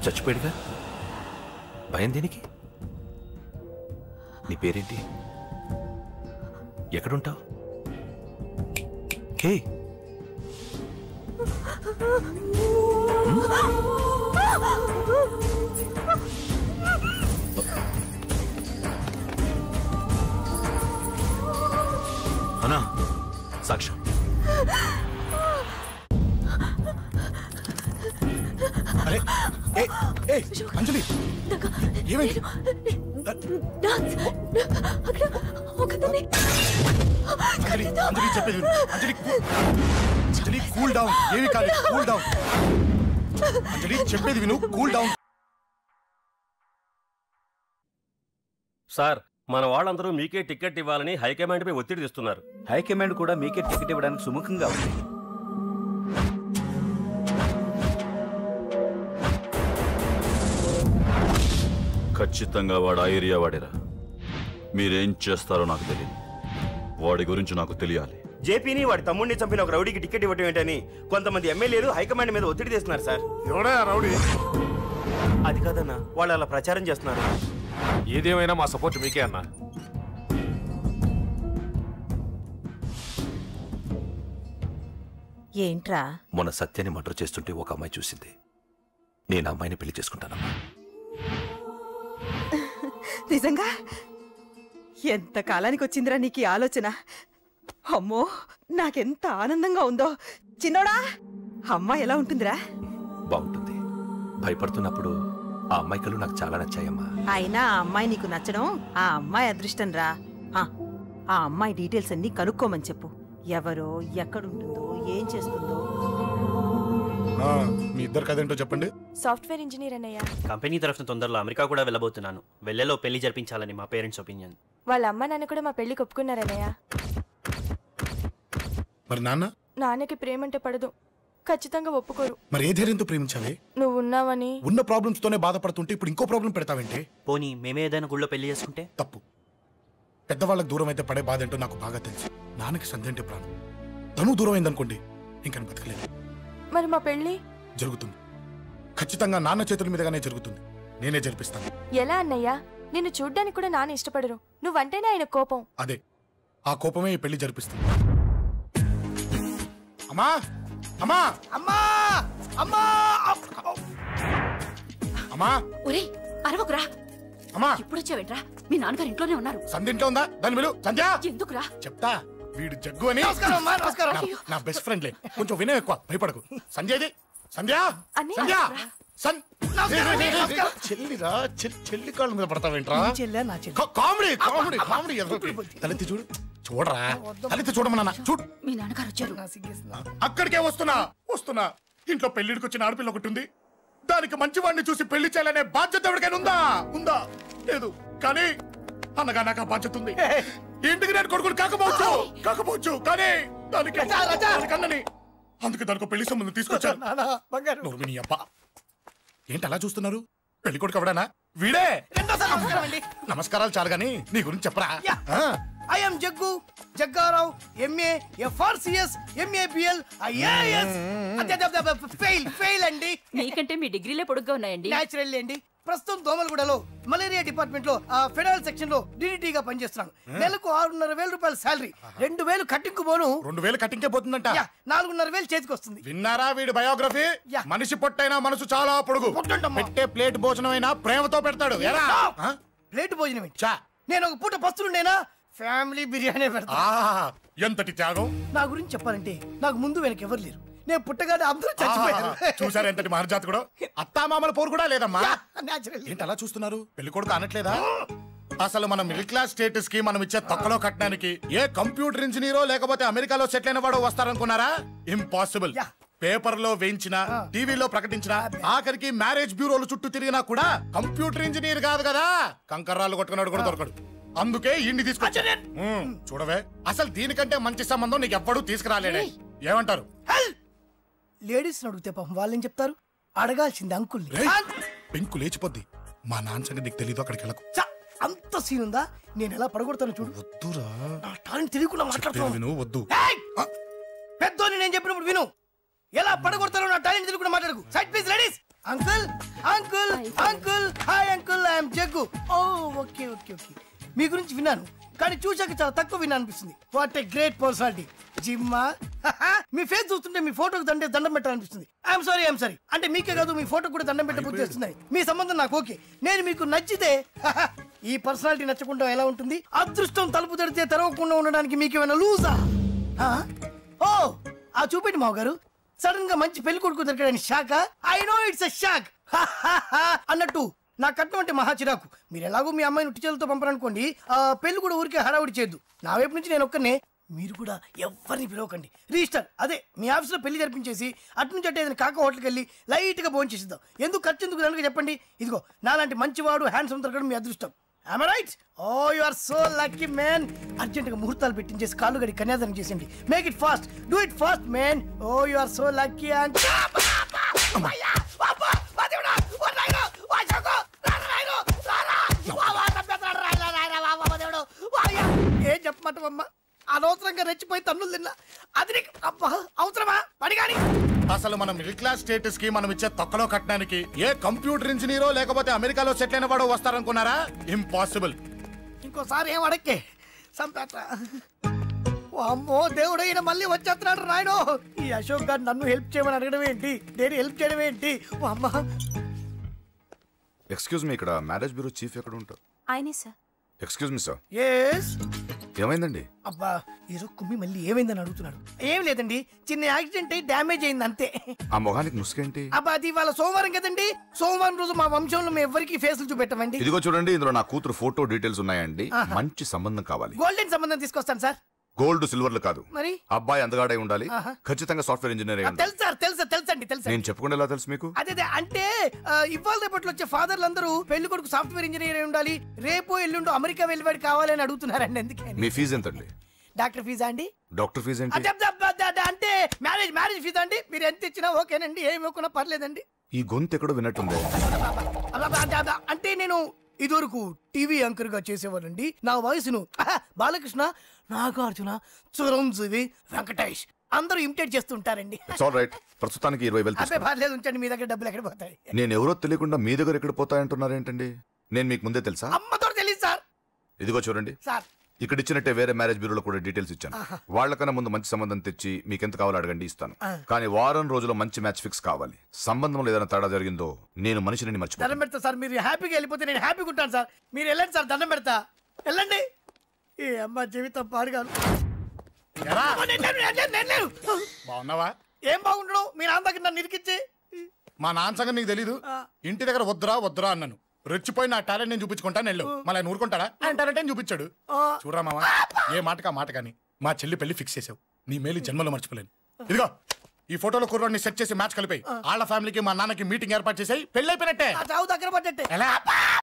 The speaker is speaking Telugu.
చచ్చిపోయాడుగా, భయం దేనికి? నీ పేరేంటి? ఎక్కడుంటావు? హే, అన్నా సాక్ష్యం. అరే అంజలి, ఏమైంది? అంజలి చెప్పేది అంజలి కూల్ డౌన్. ఏమి కాదు, కూల్ డౌన్. అంజలి చెప్పేది విను, కూల్ డౌన్. సార్, మన వాళ్ళందరూ మీకే టికెట్ ఇవ్వాలని హైకమాండ్ పై ఒత్తిడి తెస్తున్నారు. హైకమాండ్ కూడా మీకే టికెట్ ఇవ్వడానికి సుముఖంగా ఉంది. ఖచ్చితంగా వాడు ఆ ఏరియా వాడేరా. మీరేం చేస్తారో నాకు తెలియదు, వాడి గురించి నాకు తెలియాలి. జేపీని వాడి తమ్ముడిని చంపిన ఒక రౌడీకి టికెట్ ఇవ్వటం ఏంటని కొంతమంది ఎమ్మెల్యేలు హైకమాండ్ మీద ఒత్తిడి తెస్తున్నారు సార్. ఎవడా రౌడీ? అది కాదన్నా, వాళ్ళు అలా ప్రచారం చేస్తున్నారు. ఏదేమైనా మా సపోర్ట్ మీకే అన్నా. ఏంట్రా? మొన్న సత్యాన్ని మర్డర్ చేస్తుంటే ఒక అమ్మాయి చూసింది. నేను అమ్మాయిని పెళ్లి చేసుకుంటానమ్మా. నిజంగా? ఎంత కాలానికి వచ్చిందిరా నీకు ఈ ఆలోచన? అమ్మో, నాకెంత ఆనందంగా ఉందో. చిన్నోడా, అమ్మాయి ఎలా ఉంటుందిరా? బాగుంటుంది. భయపడుతున్నప్పుడు ఆ అమ్మాయి కళ్ళు నాకు చాలా నచ్చాయమ్మా. అయినా ఆ అమ్మాయి నీకు నచ్చడం ఆ అమ్మాయి అదృష్టం రా. ఆ అమ్మాయి డీటెయిల్స్ అన్ని కనుక్కోమని చెప్పు. ఎవరో, ఎక్కడుంటుందో, ఏం చేస్తుందో. మీ ఇద్దరు కదేంటో చెప్పండి. సాఫ్ట్వేర్ ఇంజనీర్ అన్నయ్య. కంపెనీ తరఫున తొందరలో అమెరికా కూడా వెళ్ళబోతున్నాను. వెళ్ళేలో పెళ్లి జరిపించాలని మా పేరెంట్స్ ఒపీనియన్. వాళ్ళ అమ్మ నాన్న కూడా మా పెళ్లికి ఒప్పుకున్నారన్నయ్య. మరి నాన్న? నాన్నకి ప్రేమంటే పడదు, ఖచ్చితంగా ఒప్పుకోరు. మరి ఏ ధైర్యంతో ప్రేమించాలి? నువ్వు ఉన్నావని. ఉన్న ప్రాబ్లమ్స్ తోనే బాధపడుతుంటే ఇప్పుడు ఇంకో ప్రాబ్లం పెడతావేంటి? పోనీ మేమే ఏదైనా గుళ్ళో పెళ్లి చేసుకుంటే? తప్పు. పెద్దవాళ్ళకి దూరం అయితే పడే బాధ ఏంటో నాకు బాగా తెలుసు. నాన్నకి సంధి అంటే ప్రాణం. తను దూరం అయిందనుకోండి, ఇంకా బతకలేదు. మరి మా పెళ్లి జరుగుతుంది. ఖచ్చితంగా నాన్న చేతుల మీదగానే జరుగుతుంది. నేనే జరిపిస్తాను. ఎలా అన్నయ్య? నిన్ను చూడ్డానికి కూడా నాన్న ఇష్టపడరు. నువ్వంటేనే ఆయన కోపం. అదే, ఆ కోపమే ఈ పెళ్లి జరిపిస్తుంది. అమ్మా అమ్మా అమ్మా అమ్మా అమ్మా! ఒరేయ్, అరవకురా. అమ్మా, ఇప్పుడు వచ్చావేంట్రా? మీ నాన్నగారు ఇంట్లోనే ఉన్నారు. సంధ్య ఇంట్లో ఉందా? దాని విలు. సంధ్య! ఎందుకురా? చెప్తా. వీడు జగ్గు అని నా బెస్ట్ ఫ్రెండ్లే. కొంచెం వినయం ఎక్కువ, భయపడకు. సంధ్యది. సంధ్య! సంధ్య! చెల్లిరా, చెల్లి కాళ్ళ మీద పడతావేంట్రా? Comedy comedy comedy. తలెత్తి చూడు. చూడరా, తలెత్తి చూడమన్నా. చూడు, మీ నాన్నగారు వచ్చారు. అక్కడికే వస్తున్నా. ఇంట్లో పెళ్లిడికి వచ్చిన ఆడపిల్ల ఒకటి ఉంది. దానికి మంచివాడిని చూసి పెళ్లి చేయాలనే బాధ్యత ఎవరికైనా ఉందా? లేదు. కానీ అన్నగా నాకు ఆ బాధ్యత ఉంది. ఇంటికి నేను కొడుకుని కాకపోవచ్చు కానీ దానికి అన్నని. అందుకే దానికి పెళ్లి సంబంధం తీసుకొచ్చాను. అబ్బా, ఏంటి అలా చూస్తున్నారు? పెళ్లి కొడుకు ఎవడానా? వీడే. నమస్కారాలు చాలు గాని నీ గురించి చెప్పరా. I am Jaggu, Jaggarao, MA, FRCS, MABL, IAS. Fail అండి. మీకంటే మీ డిగ్రీలే పొడుగ్గా ఉన్నాయండి. న్యాచురల్ అండి. ప్రస్తుతం దోమలగూడలో మలేరియా డిపార్ట్మెంట్ లో ఫెడరల్ సెక్షన్ లో DDT గా పనిచేస్తున్నాను. నెలకు 6,500 రూపాయల శాలరీ, 2,000 కట్టింగ్ పోను. 2,000 కట్టింగ్కే పోతుందంట. 4,500 చేతికి వస్తుంది. విన్నారా వీడి బయోగ్రఫీ? మనిషి పొట్టైనా మనసు చాలా పొడుగు. పెట్టే ప్లేట్ భోజనం అయినా ప్రేమతో పెడతాడు. ప్లేట్ భోజనం నేను ఒక పూట పస్తులుండేనా? ఫ్యామిలీ బిర్యానీ పెడతా. ఎంతటి త్యాగం! నా గురించి చెప్పాలంటే నాకు ముందు వెనక ఎవరు లేరు. నేను పుట్టగానే అందరూ చచ్చిపోయారు. చూసారు ఎంతటి మహర్జాత్ కూడా. అత్తామామల పోరు కూడా లేదమ్మా. ఏంటి అలా చూస్తున్నారు? పెళ్లి కొడుకు అనట్లేదా? అసలు మన మిడిల్ క్లాస్ స్టేటస్ కి మనం ఇచ్చే తక్కువ కట్టడానికి ఏ కంప్యూటర్ ఇంజనీరో లేకపోతే అమెరికాలో సెటిల్ అయిన వాడు వస్తారనుకున్నారా? ఇంపాసిబుల్. పేపర్లో వేయించిన టీవీలో ప్రకటించిన ఆఖరికి మ్యారేజ్ బ్యూరోలు చుట్టూ తిరిగినా కూడా కంప్యూటర్ ఇంజనీర్ కాదు కదా, కంకర్రాలు కొట్టుకున్నాడు కూడా దొరకడు. అందుకే ఇండి తీసుకొచ్చా. చూడవే, అసలు దీనికంటే మంచి సంబంధం నీకు ఎవ్వడూ తీసుకురాలేడే. ఏమంటారు? లేడీస్ అడిగితే పాపం వాళ్ళేం చెప్తారు? అడగాల్సింది అంకుల్. పెంకు లేచిపోద్ది. మా నాన్న సంగతి నీకు తెలీదు, అక్కడికి వెళ్ళకు. అంత సీన్ ఉందా? నేను ఎలా పడగొడతాను చూడు. వద్దురా, నా టాలెంట్ తెలియకుండా మాట్లాడుతున్నాను. వద్దు. పెద్దోని నేను చెప్పినప్పుడు విను. ఎలా పడగొడతారో నా టాలెంట్ తెలియకుండా మాట్లాడకు. Side please ladies. Uncle uncle uncle, hi uncle, I'm Jaggu. Oh okay okay okay, మీ గురించి విన్నాను కానీ చూశాక చాలా తక్కువ విన్నా అనిపిస్తుంది. What a great personality. జిమ్మా, మీ ఫేస్ చూస్తుంటే మీ ఫోటోకి దండం పెట్టాలనిపిస్తుంది. ఐఎమ్ సారీ అంటే మీకే కాదు, మీ ఫోటో కూడా దండం పెట్టబుద్ధి చేస్తున్నాయి. మీ సంబంధం నాకు ఓకే. నేను మీకు నచ్చితే ఈ పర్సనాలిటీ నచ్చకుండా ఎలా ఉంటుంది? అదృష్టం తలుపు తడితే తెరవకుండా ఉండడానికి మీకేమైనా లూజా? ఓ ఆ చూపెట్టి మావ గారు, సడన్ గా మంచి పెళ్లి కొడుకు దొరికాడని shock. I know it's a shock అన్నట్టు నా కట్నం అంటే మహా చిరాకు. మీరు ఎలాగో మీ అమ్మాయిని ఉట్టి చేతులతో పంపరనుకోండి, ఆ పెళ్లి కూడా ఊరికే హడావుడి చేయొద్దు. నా వైపు నుంచి నేను ఒక్కనే, మీరు కూడా ఎవరిని పిలవకండి. రిజిస్టర్ అదే మీ ఆఫీస్లో పెళ్లి జరిపించేసి అటు నుంచి అంటే ఏదైనా కాక హోటల్కి వెళ్ళి లైట్గా భోజనం చేసిద్దాం. ఎందుకు ఖర్చు ఎందుకు దానికి చెప్పండి. ఇదిగో నాలాంటి మంచివాడు హ్యాండ్సమ్ దొరకడం మీ అదృష్టం. Am I right? Oh, you are so lucky, man. అర్జెంటుగా ముహూర్తాలు పెట్టించేసి కాళ్ళు గడి కన్యాదానం చేసింది. Make it fast, do it fast, man. Oh, you are so lucky. And ఏం చెప్పమంటావమ్మా? అనవసరంగా రెచ్చిపోయి తన్నులు తిన్నా. అది నీకు అవసరమా? పడిగాని అసలు మన మిడిల్ క్లాస్ స్టేటస్ కి మనం ఇచ్చే తొక్కలో కట్టడానికి ఏ కంప్యూటర్ ఇంజనీరో లేకపోతే అమెరికాలో సెటిల్ అయిన వాడు వస్తారనుకున్నారా? ఇంపాసిబుల్. ఇంకోసారి ఏం అడక్కే సంపేట. అమ్మో దేవుడు, ఈయన మళ్ళీ వచ్చేస్తున్నాడు రాయడు. ఈ అశోక్ గారు నన్ను హెల్ప్ చేయమని అడగడం ఏంటి, నేను హెల్ప్ చేయడం ఏంటి? అమ్మ ఎక్స్క్యూజ్ మీ, ఇక్కడ మ్యారేజ్ బ్యూరో చీఫ్ ఎక్కడ ఉంటారు? ఆయనే sir. Excuse me sir. Yes. ఏమైందండి? అబ్బా ఈరోజు కుమ్మి మళ్ళీ ఏమైందని అడుగుతున్నాడు. ఏం లేదండి, చిన్న యాక్సిడెంట్ అయ్యి డ్యామేజ్ అయింది అంతే. ఆ మొహానికి ముసుకేంటి? అబ్బా అది ఇవాళ సోమవారం కదండి, సోమవారం రోజు మా వంశంలో మేము ఎవరికి ఫేసులు చూపెట్టమండి. ఇదిగో చూడండి, ఇందులో నా కూతురు ఫోటో డీటెయిల్స్ ఉన్నాయండి. మంచి సంబంధం కావాలి. గోల్డెన్ సంబంధం తీసుకొస్తాను సార్. గోల్డ్ సిల్వర్లు కాదు, మరి అబ్బాయి అందగాడై ఉండాలి. ఖచ్చితంగా సాఫ్ట్వేర్ ఇంజనీర్ అయి ఉండాలి. తెలుసు సార్, తెలుసండి. నేను చెప్పకుండా ఎలా తెలుసు మీకు? అదే అంటే ఇవాళ రేపట్లో వచ్చే ఫాదర్లు అందరూ పెళ్లి కొడుకు సాఫ్ట్వేర్ ఇంజనీర్ అయి ఉండాలి, రేపు ఎల్లుండో అమెరికా వెళ్ళివాడు కావాలని అడుగుతున్నారండి. అందుకే. మీ ఫీజు ఎంతండి? డాక్టర్ ఫీజా అండి? డాక్టర్ ఫీజు ఏంటి? అంటే మ్యారేజ్ ఫీజా అండి. మీరు ఎంత ఇచ్చినా ఓకేనండి, ఏమి ఇవ్వకున్నా పర్లేదండి. ఈ గొంతు ఎక్కడో విన్నట్టుంది. అంటే నేను ఇదివరకు టీవీ యాంకర్ గా చేసేవాళ్ళండి. నా వయసును బాలకృష్ణ, నాగార్జున, చిరంజీవి, వెంకటేష్ అందరూ ఇమిటేట్ చేస్తుంటారండి. ప్రస్తుతానికి 20,000 పర్లేదు ఉంచండి, మీ దగ్గర డబ్బులు ఎక్కడ పోతాయి? నేను ఎవరో తెలియకుండా మీ దగ్గర ఎక్కడ పోతాయంటున్నారేంటండి? నేను మీకు ముందే తెలుసా? అమ్మతో తెలియదు సార్. ఇదిగో చూడండి సార్, ఇక్కడ ఇచ్చినట్టే వేరే మ్యారేజ్ బ్యూరోలో కూడా డీటెయిల్స్ ఇచ్చాను. వాళ్ళకన్నా ముందు మంచి సంబంధం తెచ్చి మీకు ఎంత కావాలో అడగండి, ఇస్తాను. కానీ వారం రోజుల్లో మంచి మ్యాచ్ ఫిక్స్ కావాలి. సంబంధంలో ఏదైనా తేడా జరిగిందో నేను మనిషిని మర్చిపోతాను. దండం పెడతా సార్, మీరు హ్యాపీగా వెళ్ళిపోతే నేను హ్యాపీగా ఉంటాను సార్. మీరు వెళ్ళండి సార్, దండం పెడతా, వెళ్ళండి. ఏ అమ్మ జీవితం పాడుగాను. బాగున్నావా? ఏం బాగుండడం, మీ నాన్న దగ్గర నన్ను ఇరికిచ్చి. మా నాన్న సంగతి నీకు తెలీదు. ఇంటి దగ్గర వద్దురా అన్నాను. రెచ్చిపోయి నా టాలెంట్ నేను చూపించుకుంటాను వెళ్ళు. మళ్ళీ ఆయన ఊరుకుంటాడా? ఆయన టాలెంట్ చూపించాడు. చూడరా మావా, ఏ మాటకా మాట కానీ మా చెల్లి పెళ్లి ఫిక్స్ చేసావు. నీ మేలు జన్మలో మర్చిపోలేను. ఇదిగో ఈ ఫోటోలో కుర్రాడిని సెట్ చేసి మ్యాచ్ కలిపాయి. వాళ్ళ ఫ్యామిలీకి మా నాన్నకి మీటింగ్ ఏర్పాటు చేసాయి. పెళ్లి అయిపోయినట్టే. దగ్గర పడ్డట్టే. ఎలా?